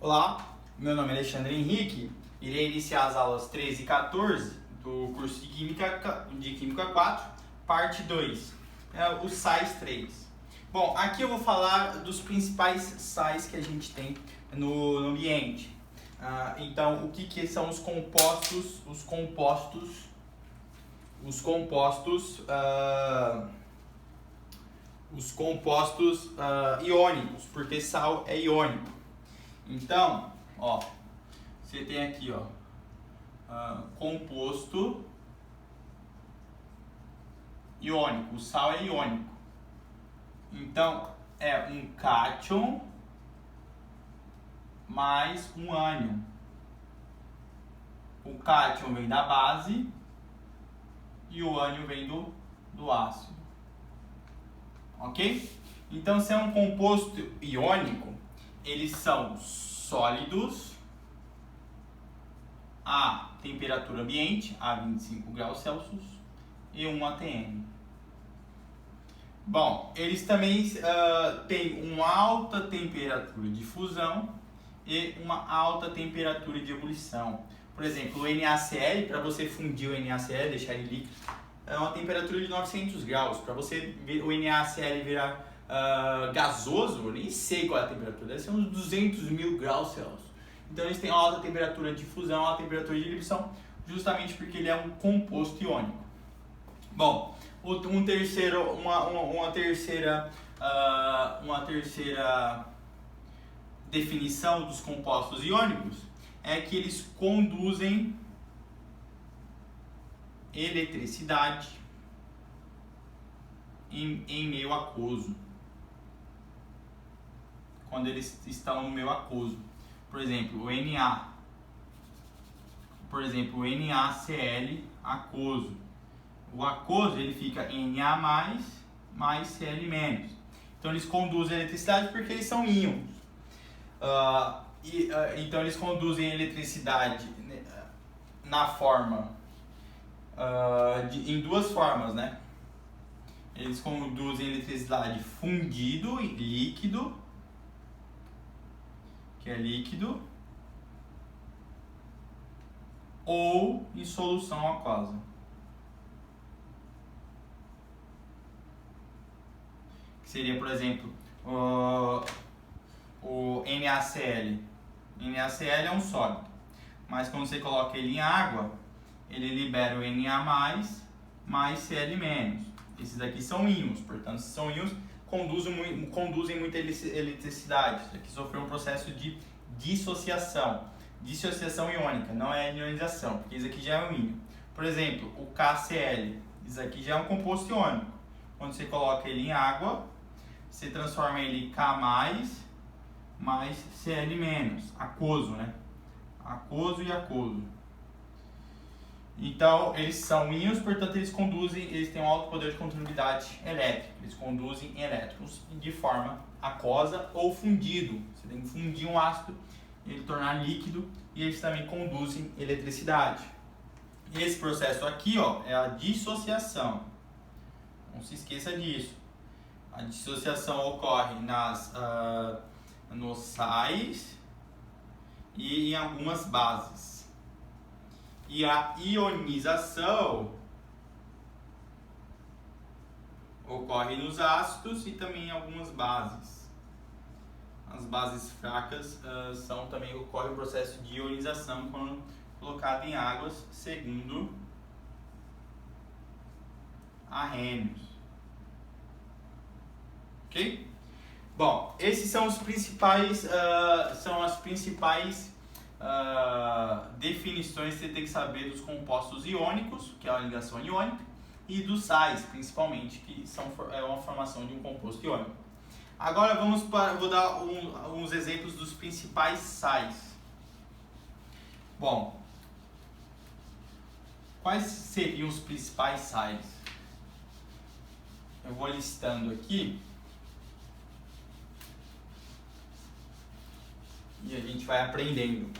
Olá, meu nome é Alexandre Henrique, irei iniciar as aulas 13 e 14 do curso de Química 4, parte 2, os sais 3. Bom, aqui eu vou falar dos principais sais que a gente tem no ambiente. Então, o que são os compostos? Os compostos iônicos, porque sal é iônico. Então, ó, você tem aqui, ó, composto iônico. O sal é iônico. Então, é um cátion mais um ânion. O cátion vem da base e o ânion vem do ácido. Ok? Então, se é um composto iônico, eles são sólidos a temperatura ambiente, a 25 graus Celsius, e 1 atm. Bom, eles também têm uma alta temperatura de fusão e uma alta temperatura de ebulição. Por exemplo, o NaCl, para você fundir o NaCl, deixar ele líquido, é uma temperatura de 900 graus. Para você ver o NaCl virar gasoso, eu nem sei qual é a temperatura, deve ser uns 200 mil graus Celsius. Então eles têm alta temperatura de fusão, alta temperatura de ebulição, justamente porque ele é um composto iônico. Bom, uma terceira definição dos compostos iônicos é que eles conduzem eletricidade em meio aquoso. Quando eles estão no meio aquoso. Por exemplo, o NaCl aquoso. O aquoso ele fica Na mais Cl-. Então eles conduzem eletricidade porque eles são íons. Então eles conduzem eletricidade na forma em duas formas, né? Eles conduzem eletricidade fundido e líquido, que é líquido, ou em solução aquosa. Que seria, por exemplo, o NaCl. NaCl é um sólido, mas quando você coloca ele em água, ele libera o Na mais Cl-. Esses aqui são íons, portanto, se são íons, conduzem muita eletricidade. Isso aqui sofreu um processo de dissociação iônica, não é ionização, porque isso aqui já é um íon. Por exemplo, o KCl, isso aqui já é um composto iônico. Quando você coloca ele em água, você transforma ele em K mais Cl-, aquoso, né? Aquoso e aquoso. Então, eles são íons, portanto, eles têm um alto poder de condutividade elétrica. Eles conduzem elétrons de forma aquosa ou fundido. Você tem que fundir um ácido, ele tornar líquido, e eles também conduzem eletricidade. Esse processo aqui, ó, é a dissociação. Não se esqueça disso. A dissociação ocorre nos sais e em algumas bases. E a ionização ocorre nos ácidos e também em algumas bases. As bases fracas também ocorre o processo de ionização quando colocado em águas, segundo Arrhenius. Ok? Bom, esses são os principais, as principais definições que você tem que saber dos compostos iônicos, que é a ligação iônica, e dos sais, principalmente, que é uma formação de um composto iônico. Agora vou dar uns exemplos dos principais sais. Bom, quais seriam os principais sais? Eu vou listando aqui. E a gente vai aprendendo.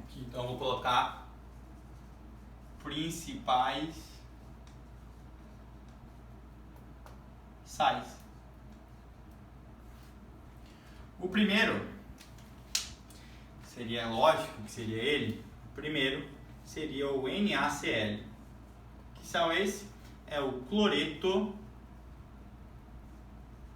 Aqui, então eu vou colocar principais sais. O primeiro seria lógico que seria ele. O primeiro seria o NaCl. Que sal é esse? É o cloreto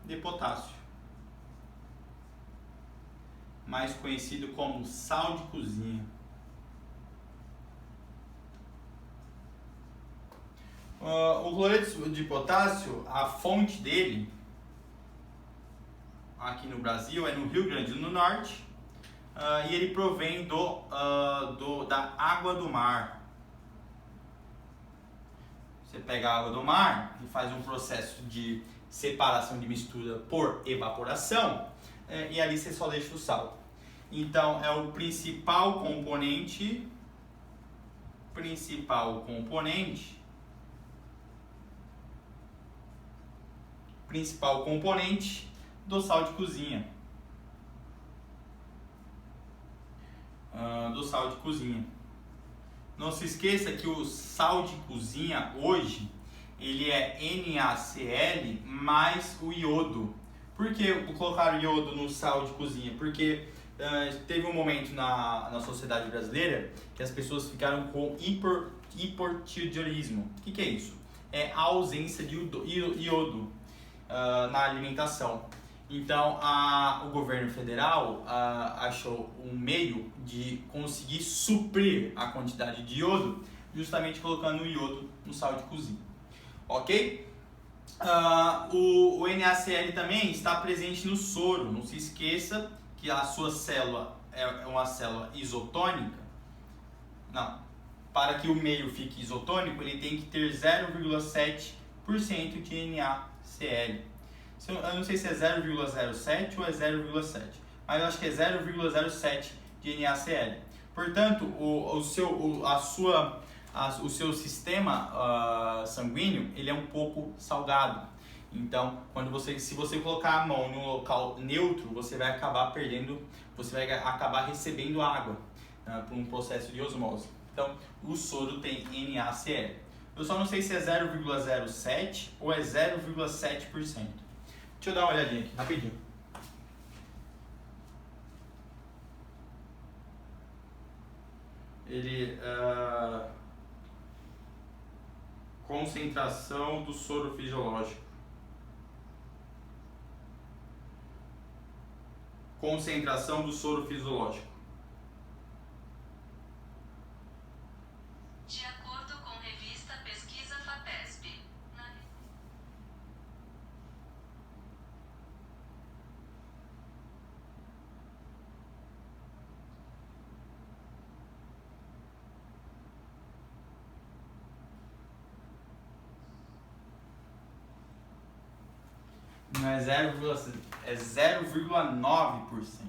de potássio, mais conhecido como sal de cozinha. O cloreto de potássio, a fonte dele aqui no Brasil é no Rio Grande do Norte, e ele provém da água do mar. Você pega a água do mar e faz um processo de separação de mistura por evaporação, e ali você só deixa o sal. Então é o principal componente do sal de cozinha. Não se esqueça que o sal de cozinha hoje ele é NaCl mais o iodo. Por que colocaram iodo no sal de cozinha? Porque teve um momento na sociedade brasileira que as pessoas ficaram com hipotireoidismo. O que é isso? É a ausência de iodo na alimentação. Então o governo federal achou um meio de conseguir suprir a quantidade de iodo, justamente colocando o iodo no sal de cozinha. Ok? O NaCl também está presente no soro. Não se esqueça que a sua célula é uma célula isotônica. Não. Para que o meio fique isotônico, ele tem que ter 0,7% de NaCl. Eu não sei se é 0,07 ou é 0,7, mas eu acho que é 0,07 de NaCl. Portanto, o seu sistema sanguíneo ele é um pouco salgado. Então, se você colocar a mão no local neutro, você vai acabar recebendo água por um processo de osmose. Então, o soro tem NaCl. Eu só não sei se é 0,07 ou é 0,7%. Deixa eu dar uma olhadinha aqui, rapidinho. Concentração do soro fisiológico. De acordo com revista Pesquisa FAPESP. Não é 0,9%.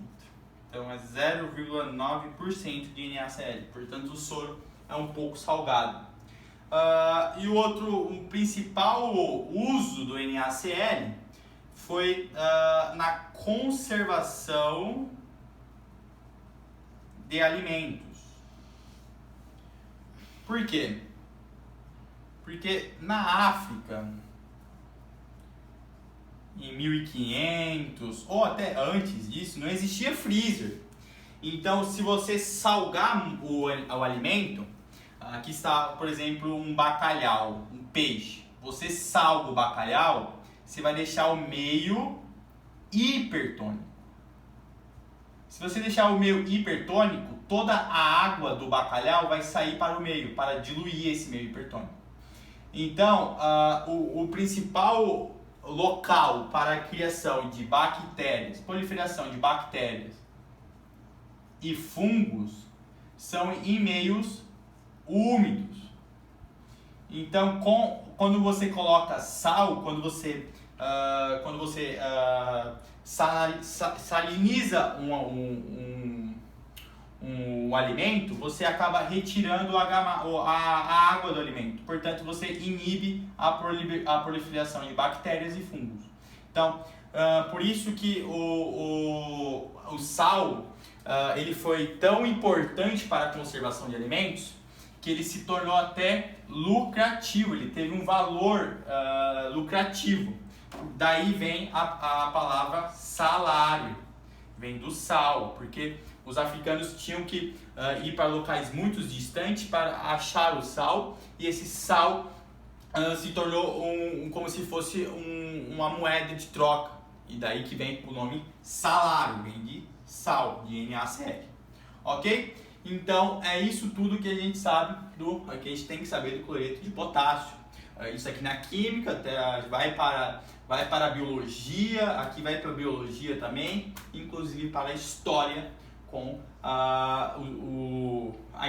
Então é 0,9% de NaCl. Portanto, o soro é um pouco salgado. E o principal uso do NaCl foi na conservação de alimentos. Por quê? Porque na África, em 1500 ou até antes disso, não existia freezer. Então, se você salgar o alimento, aqui está, por exemplo, um bacalhau, um peixe. Você salga o bacalhau, você vai deixar o meio hipertônico. Se você deixar o meio hipertônico, toda a água do bacalhau vai sair para o meio, para diluir esse meio hipertônico. Então, o principal local para a criação de bactérias, proliferação de bactérias e fungos são em meios úmidos. Então, quando você coloca sal, quando você saliniza um alimento, você acaba retirando a água do alimento. Portanto, você inibe a proliferação de bactérias e fungos. Então, por isso que o sal ele foi tão importante para a conservação de alimentos que ele se tornou até lucrativo, ele teve um valor lucrativo. Daí vem a palavra salário. Vem do sal, porque os africanos tinham que ir para locais muito distantes para achar o sal, e esse sal se tornou como se fosse uma moeda de troca, e daí que vem o nome salário, vem de sal, de NaCl, ok? Então é isso tudo que a gente sabe que a gente tem que saber do cloreto de potássio. Isso aqui na química vai para a biologia, aqui vai para a biologia também, inclusive para a história com a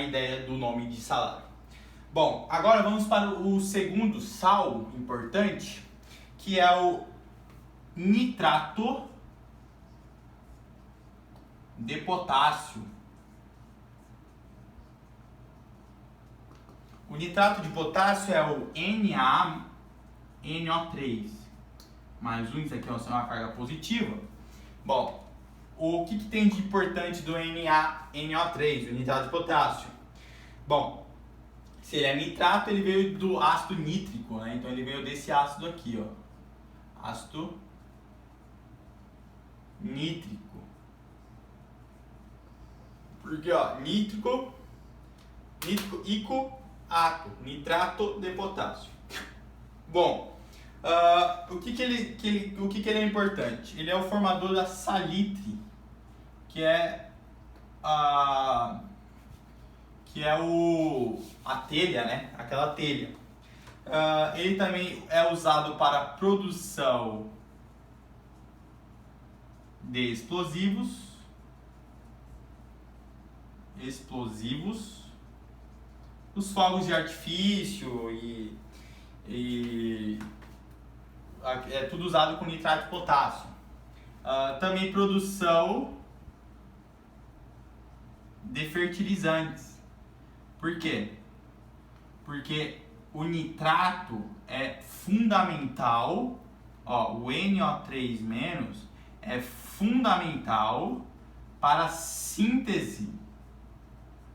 ideia do nome de salário. Bom, agora vamos para o segundo sal importante, que é o nitrato de potássio. O nitrato de potássio é o NaNO3 mais 1, isso aqui é uma carga positiva. Bom, o que tem de importante do NaNO3, o nitrato de potássio? Bom, se ele é nitrato, ele veio do ácido nítrico, né? Então ele veio desse ácido aqui, ó, ácido nítrico. Porque, ó, nítrico, nitrato de potássio. Bom, o que ele é importante? Ele é o formador da salitre, que é a telha, né? Aquela telha. Ele também é usado para a produção de explosivos, os fogos de artifício e é tudo usado com nitrato de potássio. Também produção de fertilizantes. Por quê? Porque o nitrato é fundamental, ó, o NO3- é fundamental para a síntese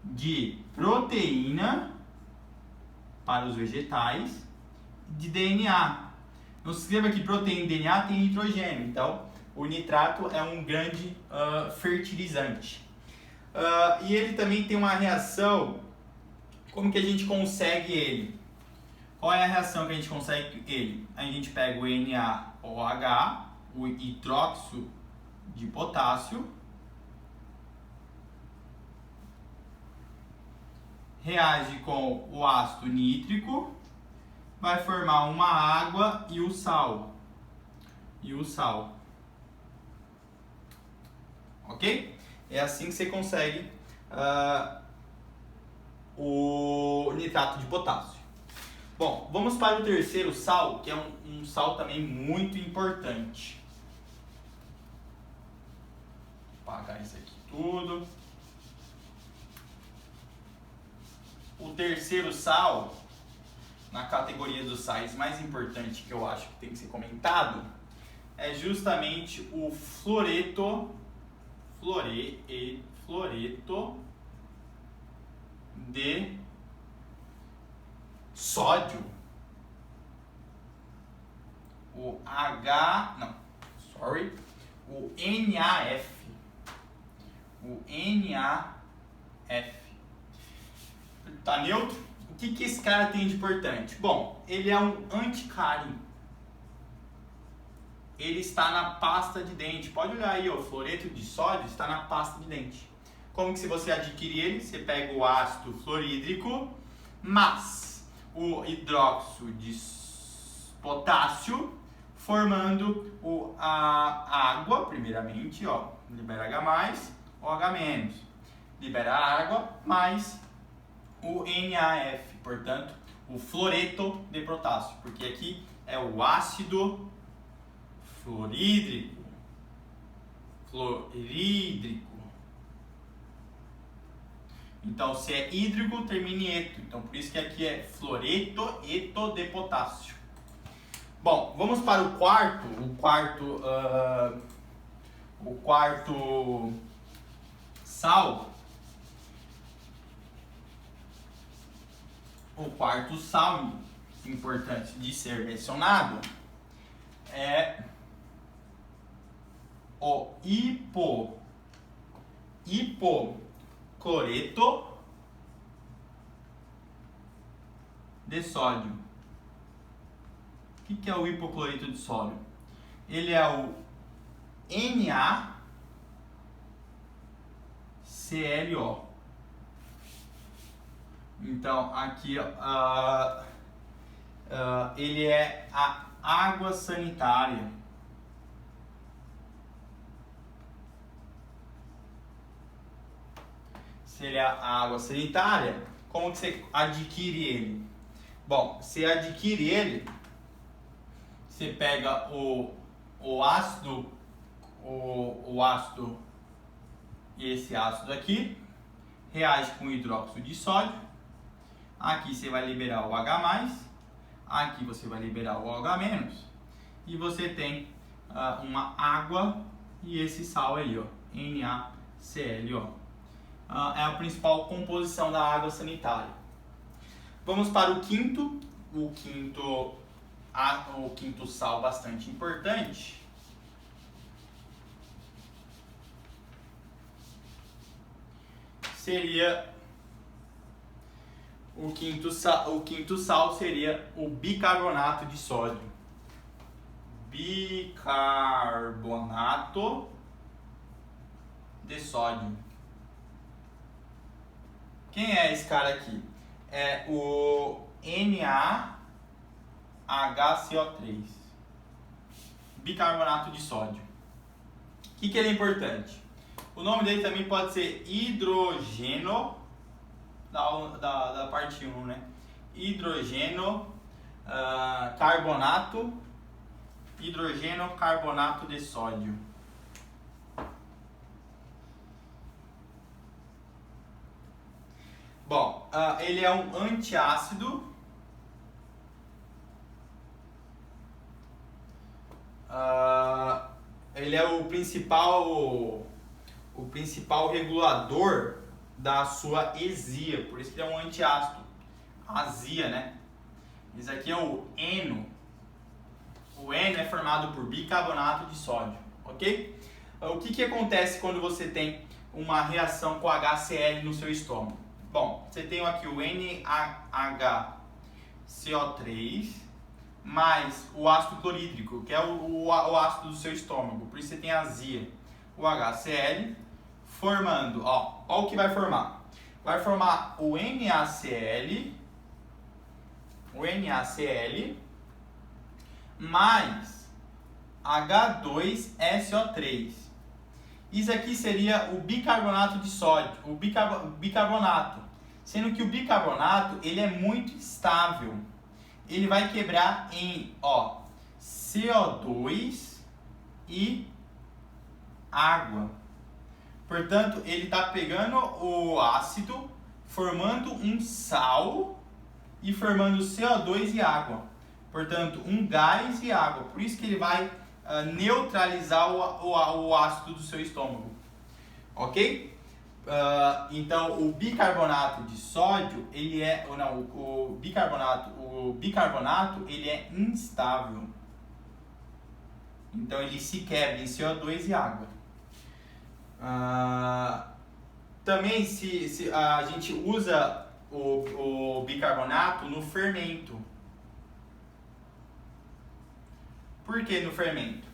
de proteína para os vegetais, de DNA. Não se escreva que proteína e DNA tem nitrogênio, então o nitrato é um grande fertilizante. E ele também tem uma reação. Como que a gente consegue ele? Qual é a reação que a gente consegue ele? A gente pega o NaOH, o hidróxido de potássio, reage com o ácido nítrico, vai formar uma água e o sal. Ok? É assim que você consegue o nitrato de potássio. Bom, vamos para o terceiro sal, que é um sal também muito importante. Vou apagar isso aqui tudo. O terceiro sal, na categoria dos sais mais importante que eu acho que tem que ser comentado, é justamente o fluoreto de sódio. O NaF. O NaF. Tá neutro? O que esse cara tem de importante? Bom, ele é um anticárie. Ele está na pasta de dente. Pode olhar aí, o fluoreto de sódio está na pasta de dente. Como que se você adquire ele? Você pega o ácido fluorídrico, mas o hidróxido de potássio, formando a água, primeiramente, ó, libera H+, OH-, libera água, mais o NaF, portanto, o fluoreto de potássio, porque aqui é o ácido fluorídrico. Então, se é hídrico, termina em eto. Então, por isso que aqui é fluoreto de potássio. Bom, vamos para o quarto sal. O quarto sal importante de ser mencionado é o hipoxia hipocloreto de sódio. O que é o hipocloreto de sódio? Ele é o NaClO. Então, aqui ele é a água sanitária. Se ele é a água sanitária, como que você adquire ele? Bom, você adquire ele, você pega o ácido, e esse ácido aqui, reage com hidróxido de sódio. Aqui você vai liberar o H+, aqui você vai liberar o OH-, e você tem uma água e esse sal aí, ó, NaClO. É a principal composição da água sanitária. Vamos para o quinto sal bastante importante. Seria o quinto sal seria o bicarbonato de sódio. Bicarbonato de sódio. Quem é esse cara aqui? É o NaHCO3. Bicarbonato de sódio. O que ele é importante? O nome dele também pode ser hidrogênio, da parte 1, né? Hidrogênio carbonato de sódio. Bom, ele é um antiácido. Ele é o principal regulador da sua azia, por isso que ele é um antiácido. Azia, né? Isso aqui é o eno. O eno é formado por bicarbonato de sódio, ok? O que acontece quando você tem uma reação com HCl no seu estômago? Bom, você tem aqui o NaHCO3 mais o ácido clorídrico, que é o ácido do seu estômago, por isso você tem azia. O HCl formando, ó o que vai formar. Vai formar o NaCl mais H2SO3. Isso aqui seria o bicarbonato de sódio, o bicarbonato. Sendo que o bicarbonato, ele é muito estável. Ele vai quebrar em, CO2 e água. Portanto, ele está pegando o ácido, formando um sal e formando CO2 e água. Portanto, um gás e água. Por isso que ele vai neutralizar o ácido do seu estômago. Ok? Então, o bicarbonato de sódio, o bicarbonato ele é instável. Então, ele se quebra em CO2 e água. Também se a gente usa o bicarbonato no fermento. Por que no fermento?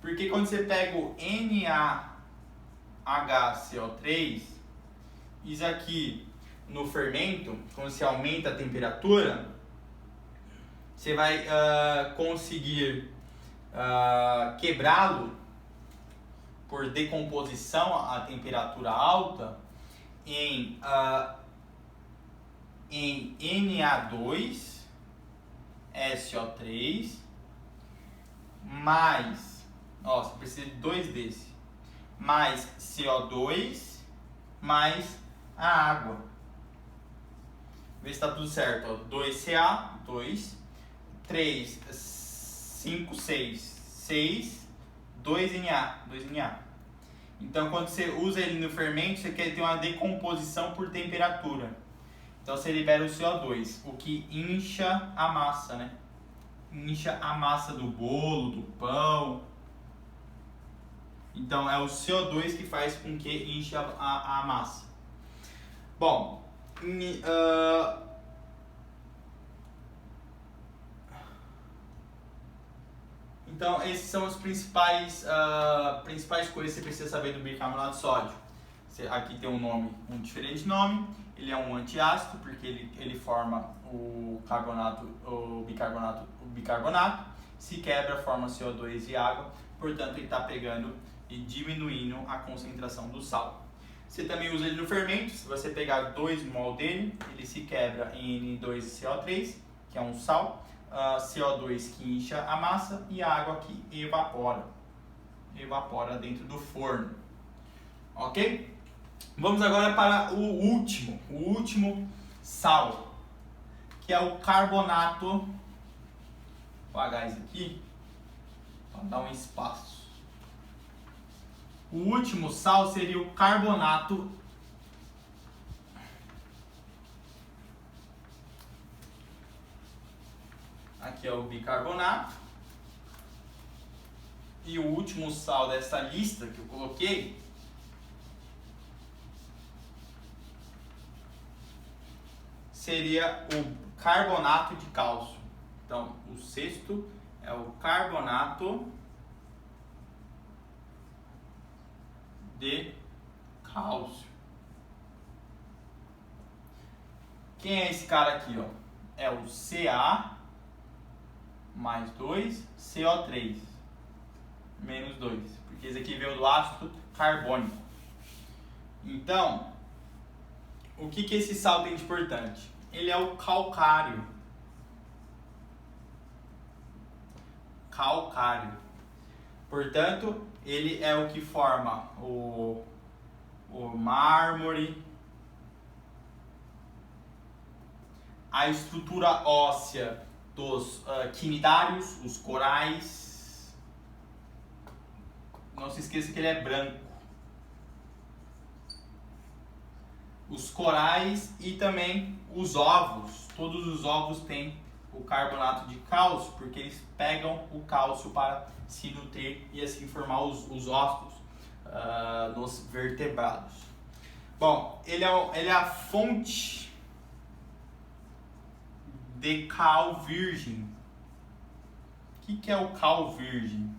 Porque quando você pega o NaHCO3, isso aqui no fermento, quando você aumenta a temperatura, você vai conseguir quebrá-lo por decomposição a temperatura alta em Na2SO3 mais, você precisa de dois desse, mais CO2 mais a água. Vê se está tudo certo. 2Ca, 2, 3, 5, 6, 6, 2Na. Então, quando você usa ele no fermento, você quer ter uma decomposição por temperatura. Então, você libera o CO2, o que incha a massa, né? Incha a massa do bolo, do pão. Então é o CO2 que faz com que enche a massa. Bom, então esses são os principais coisas que você precisa saber do bicarbonato de sódio. Aqui tem um diferente nome. Ele é um antiácido porque ele forma o bicarbonato. Se quebra, forma CO2 e água. Portanto, ele está pegando e diminuindo a concentração do sal. Você também usa ele no fermento. Se você pegar 2 mol dele, ele se quebra em N2CO3, que é um sal, CO2 que incha a massa e a água que evapora dentro do forno. Ok? Vamos agora para o último sal, que é o carbonato. Vou apagar isso aqui para dar um espaço. O último sal seria o carbonato aqui é o bicarbonato. E o último sal dessa lista que eu coloquei seria o carbonato de cálcio. Então, o sexto é o carbonato de cálcio. Quem é esse cara aqui, ó? É o Ca mais 2, CO3 menos 2, porque esse aqui veio do ácido carbônico. Então, o que esse sal tem de importante? Ele é o calcário. Portanto, ele é o que forma o mármore, a estrutura óssea dos quinidários, os corais. Não se esqueça que ele é branco. Os corais e também os ovos. Todos os ovos têm o carbonato de cálcio, porque eles pegam o cálcio para se nutrir e assim formar os ossos nos vertebrados. Bom, ele é a fonte de cal virgem. O que é o cal virgem?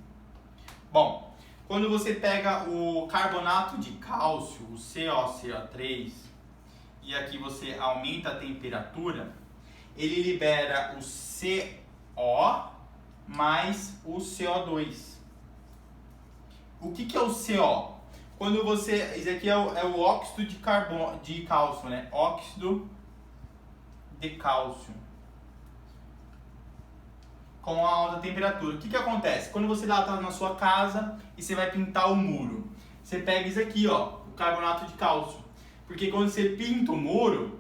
Bom, quando você pega o carbonato de cálcio, o CaCO3, e aqui você aumenta a temperatura, ele libera o CO mais o CO2. O que é o CO? Quando você, isso aqui é o óxido de cálcio, né? Óxido de cálcio com a alta temperatura. O que acontece? Quando você está na sua casa e você vai pintar o muro, você pega isso aqui, ó, o carbonato de cálcio. Porque quando você pinta o muro,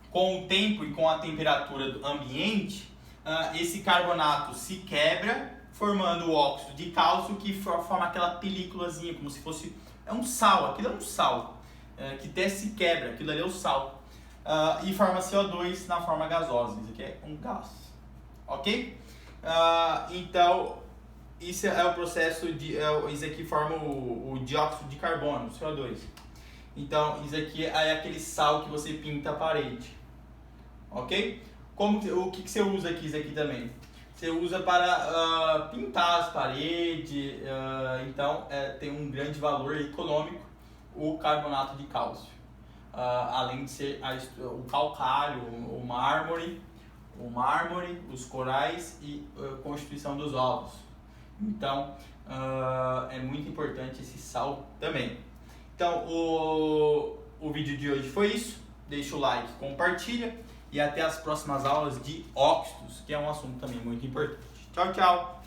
com o tempo e com a temperatura do ambiente, esse carbonato se quebra, formando o óxido de cálcio, que forma aquela películazinha, como se fosse um sal. Aquilo é um sal, que até se quebra, aquilo ali é o sal. E forma CO2 na forma gasosa, isso aqui é um gás. Ok? Então, isso é o processo isso aqui forma o dióxido de carbono, o CO2. Então, isso aqui é aquele sal que você pinta a parede. Ok? O que você usa aqui, isso aqui também? Você usa para pintar as paredes, então tem um grande valor econômico o carbonato de cálcio. Além de ser o calcário, o mármore, os corais e a constituição dos ovos. Então, é muito importante esse sal também. Então, o vídeo de hoje foi isso. Deixa o like, compartilha e até as próximas aulas de óxidos, que é um assunto também muito importante. Tchau, tchau!